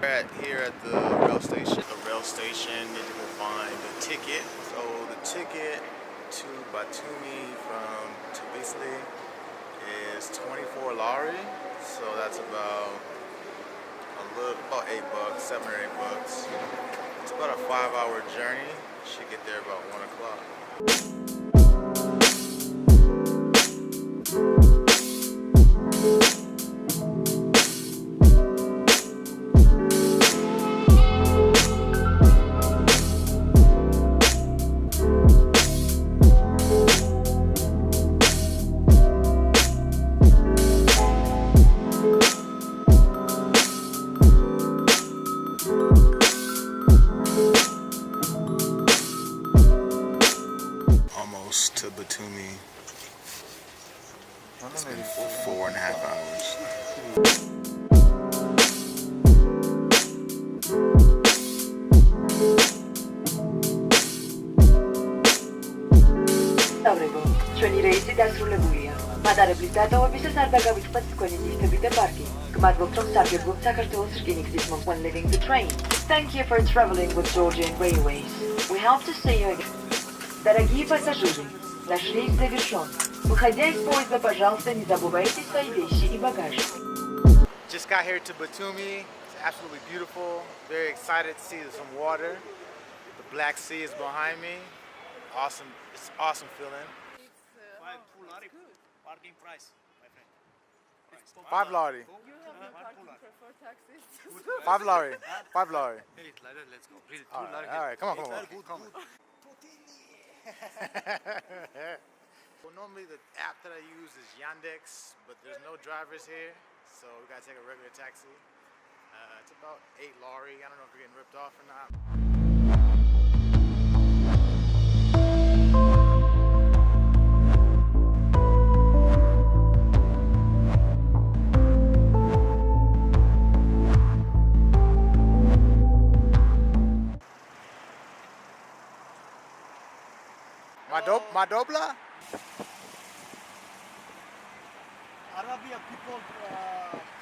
Here at the rail station. The rail station, you need to go find the ticket. So the ticket to Batumi from Tbilisi is 24 lari. So that's about $8, $7 or $8. It's about a 5-hour journey. Should get there about 1 o'clock. To Batumi. It's been 4.5 hours. Členi rejsi da srulevulia. Madare blitata obise sardaga with patskoni to parking. Kmadvok from Sargir Gupta Kartos Ginixismum when leaving the train. Thank you for traveling with Georgian Railways. We hope to see you again. Дорогие пассажиры, наш рейс завершен. Выходя из поезда, пожалуйста, не забывайте свои вещи и багаж. Just got here to Batumi. It's absolutely beautiful. Very excited to see some water. The Black Sea is behind me. Awesome. It's awesome feeling. Parking price, my friend. 5 lari. You have no parking for taxis. 5 lari. 5 lari. Hey, it's like that. Let's go. Really, All right. Come on. Good. Well, normally the app that I use is Yandex, but there's no drivers here, so we gotta take a regular taxi. It's about 8 lari. I don't know if we're getting ripped off or not. Madobla? Arabia people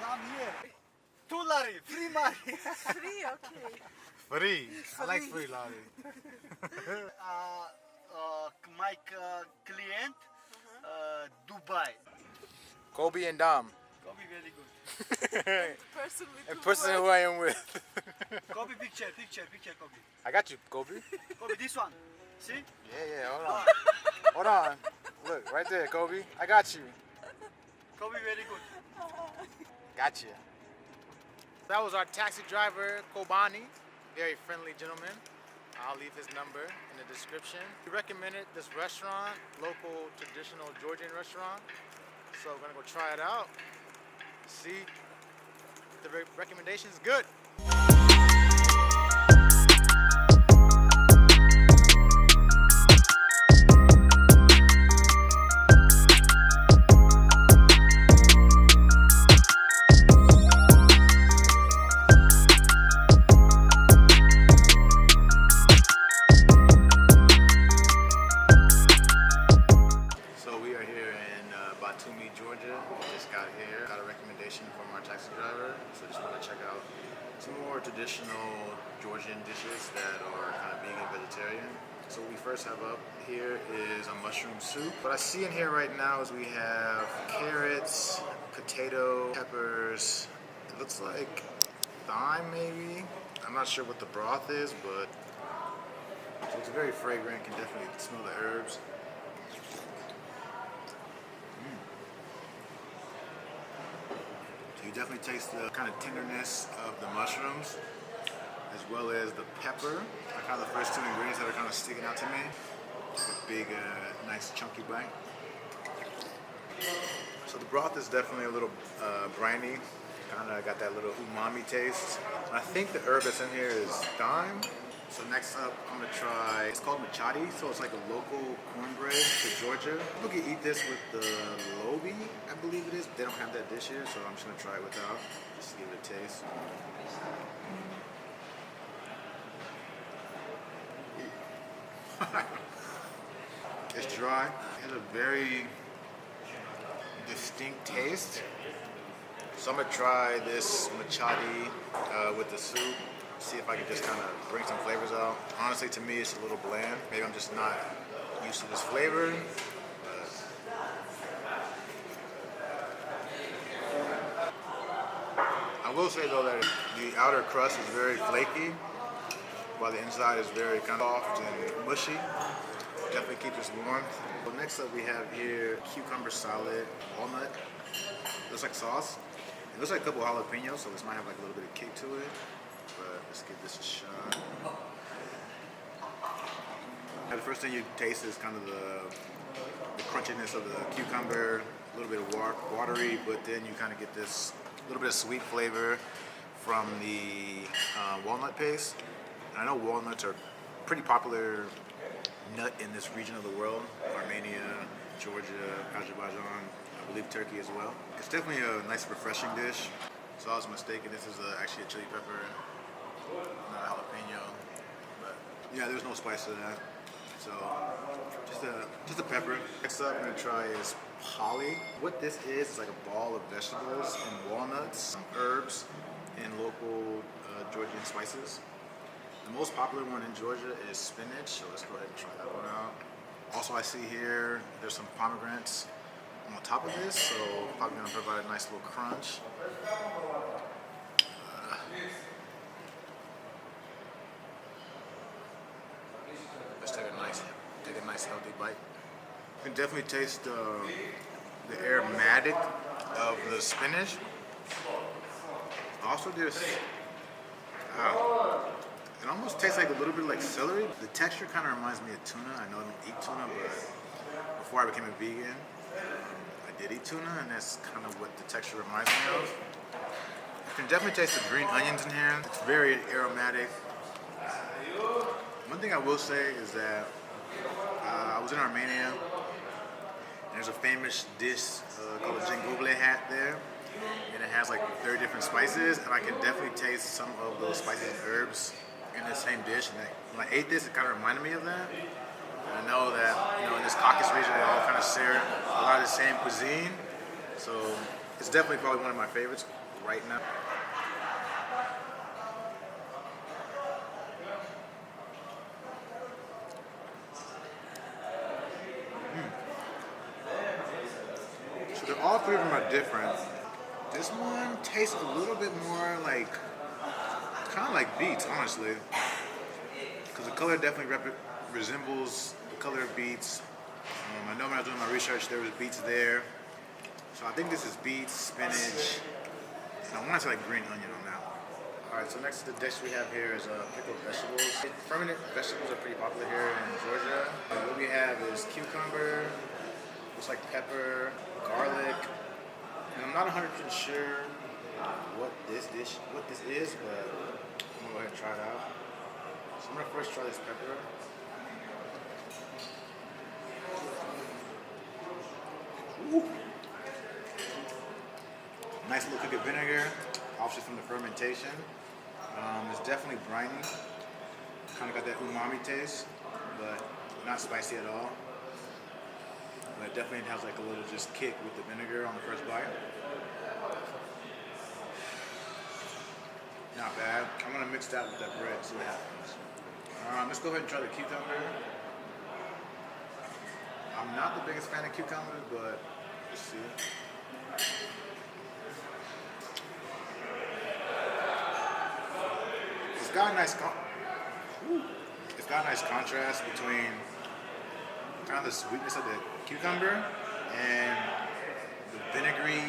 come here. 2 lari, free money. Free, okay. Free. I like free lari. My client, Dubai. Kobe and Dom. Kobe very good. And person who I am with. Kobe picture, Kobe. I got you, Kobe. Kobe, this one. See? Yeah, hold on. Hold on. Look, right there, Kobe. I got you. Kobe very good. Gotcha. That was our taxi driver, Kobani. Very friendly gentleman. I'll leave his number in the description. He recommended this restaurant, local traditional Georgian restaurant. So we're gonna go try it out. See if the recommendation is good. Batumi, Georgia. We just got here. Got a recommendation from our taxi driver. So just want to check out some more traditional Georgian dishes that are kind of vegan, vegetarian. So what we first have up here is a mushroom soup. What I see in here right now is we have carrots, potato, peppers. It looks like thyme maybe. I'm not sure what the broth is, but so it's very fragrant. Can definitely smell the herbs. You definitely taste the kind of tenderness of the mushrooms as well as the pepper. Are kind of the first two ingredients that are kind of sticking out to me. Like a big, nice chunky bite. So the broth is definitely a little briny. Kind of got that little umami taste. I think the herb that's in here is thyme. So next up, I'm gonna try, it's called mchadi, so it's like a local cornbread to Georgia. People can eat this with the lobi, I believe it is. They don't have that dish here, so I'm just gonna try it without, just to give it a taste. It's dry. It has a very distinct taste. So I'm gonna try this mchadi with the soup. See if I can just kind of bring some flavors out. Honestly, to me, it's a little bland. Maybe I'm just not used to this flavor. I will say though that the outer crust is very flaky, while the inside is very kind of soft and mushy. Definitely keep this warm. Well, next up we have here cucumber salad, walnut. Looks like sauce. It looks like a couple jalapenos, so this might have like a little bit of kick to it. But let's give this a shot. The first thing you taste is kind of the crunchiness of the cucumber, a little bit of watery, but then you kind of get this little bit of sweet flavor from the walnut paste. And I know walnuts are pretty popular nut in this region of the world. Armenia, Georgia, Azerbaijan, I believe Turkey as well. It's definitely a nice refreshing dish. So I was mistaken, this is actually a chili pepper, not a jalapeno. But yeah, there's no spice to that. So just a pepper. Next up I'm gonna try is pkhali. What this is like a ball of vegetables and walnuts, some herbs, and local Georgian spices. The most popular one in Georgia is spinach, so let's go ahead and try that one out. Also, I see here there's some pomegranates on top of this, so probably gonna provide a nice little crunch. Let's take a nice healthy bite. You can definitely taste the aromatic of the spinach. Also, there's it almost tastes like a little bit like celery. The texture kind of reminds me of tuna. I know I don't eat tuna, but before I became a vegan, I did eat tuna, and that's kind of what the texture reminds me of. You can definitely taste the green onions in here. It's very aromatic. One thing I will say is that I was in Armenia, and there's a famous dish called a jengoble hat there, and it has like 30 different spices, and I can definitely taste some of those spices and herbs in the same dish. And when I ate this, it kind of reminded me of that. And I know that in this Caucasus region, they all kind of share a lot of the same cuisine, so it's definitely probably one of my favorites right now. So all three of them are different. This one tastes a little bit more like, kind of like beets, honestly. Because the color definitely resembles the color of beets. I know when I was doing my research, there was beets there. So I think this is beets, spinach, and I want to say like green onion on that one. Alright, so next to the dish we have here is pickled vegetables. Fermented vegetables are pretty popular here in Georgia. What we have is cucumber, looks like pepper, garlic, and I'm not 100% sure what this is, but I'm gonna go ahead and try it out. So I'm gonna first try this pepper. Ooh. Nice little kick of vinegar, obviously from the fermentation. It's definitely briny. Kind of got that umami taste, but not spicy at all. But it definitely has like a little just kick with the vinegar on the first bite. Not bad. I'm gonna mix that with that bread, see what happens. Let's go ahead and try the cucumber. I'm not the biggest fan of cucumbers, but let's see. It's got a nice contrast between kind of the sweetness of the cucumber and the vinegary,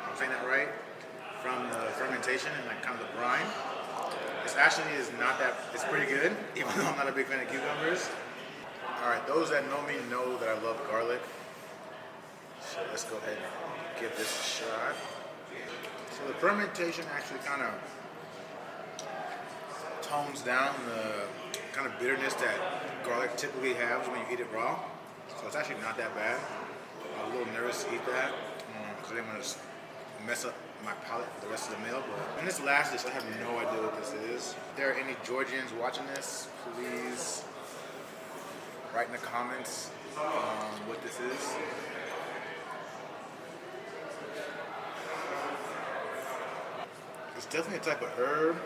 I'm saying that right, from the fermentation and like kind of the brine. This actually is not that, it's pretty good, even though I'm not a big fan of cucumbers. Alright, those that know me know that I love garlic. So let's go ahead and give this a shot. So the fermentation actually kind of tones down the kind of bitterness that garlic typically has when you eat it raw. So it's actually not that bad. I was a little nervous to eat that because I didn't want to mess up my palate for the rest of the meal. But in this last dish, I have no idea what this is. If there are any Georgians watching this, please write in the comments what this is. It's definitely a type of herb.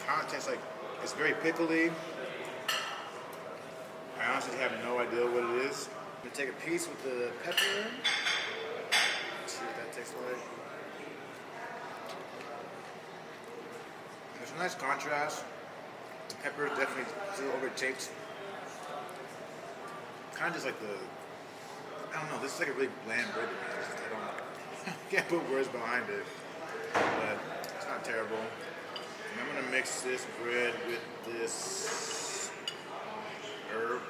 Kind of tastes like, it's very pickly. I honestly have no idea what it is. I'm gonna take a piece with the pepper. Let's see what that tastes like. There's a nice contrast. The pepper is definitely still overtakes. Kind of just like the, I don't know, this is like a really bland bread to me. I can't put words behind it, but it's not terrible. And I'm gonna mix this bread with this herb,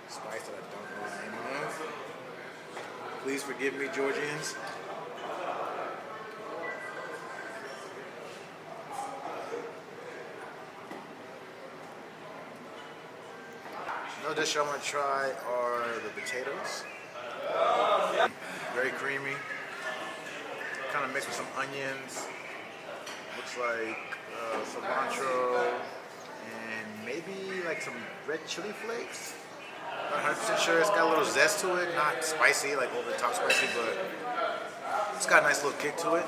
spice that I don't know the name of. Please forgive me, Georgians. Another dish I want to try are the potatoes. Very creamy. Kind of mixed with some onions. Looks like cilantro and maybe like some red chili flakes. Not 100% sure. It's got a little zest to it. Not spicy, like over the top spicy, but it's got a nice little kick to it.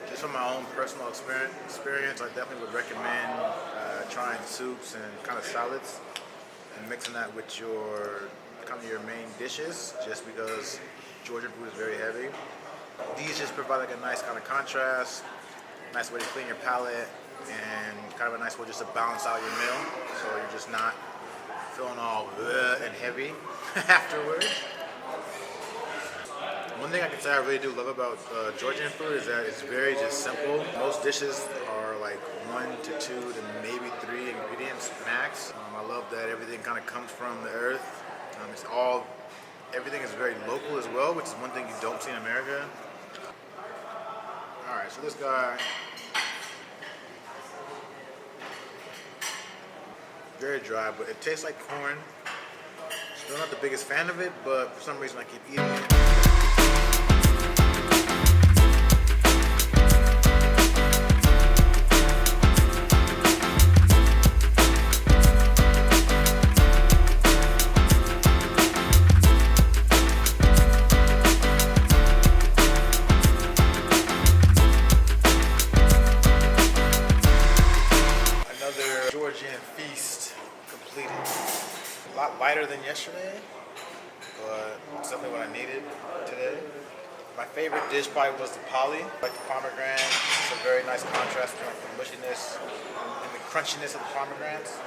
Just from my own personal experience, I definitely would recommend trying soups and kind of salads and mixing that with your kind of your main dishes, just because Georgian food is very heavy. These just provide like a nice kind of contrast, nice way to clean your palate, and kind of a nice way just to balance out your meal, so you're just not feeling all and heavy afterwards. One thing I can say I really do love about Georgian food is that it's very just simple. Most dishes are like 1 to 2 to maybe 3 ingredients max. I love that everything kind of comes from the earth. Everything is very local as well, which is one thing you don't see in America. All right, so this guy, very dry, but it tastes like corn. Still not the biggest fan of it, but for some reason I keep eating it. Georgian feast completed. A lot lighter than yesterday, but it's definitely what I needed today. My favorite dish probably was the pkhali, like the pomegranate. It's a very nice contrast between like the mushiness and the crunchiness of the pomegranates.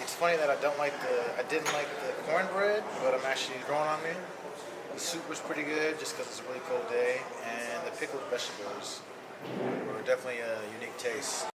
It's funny that I didn't like the cornbread, but I'm actually growing on me. The soup was pretty good just because it's a really cold day, and the pickled vegetables were definitely a unique taste.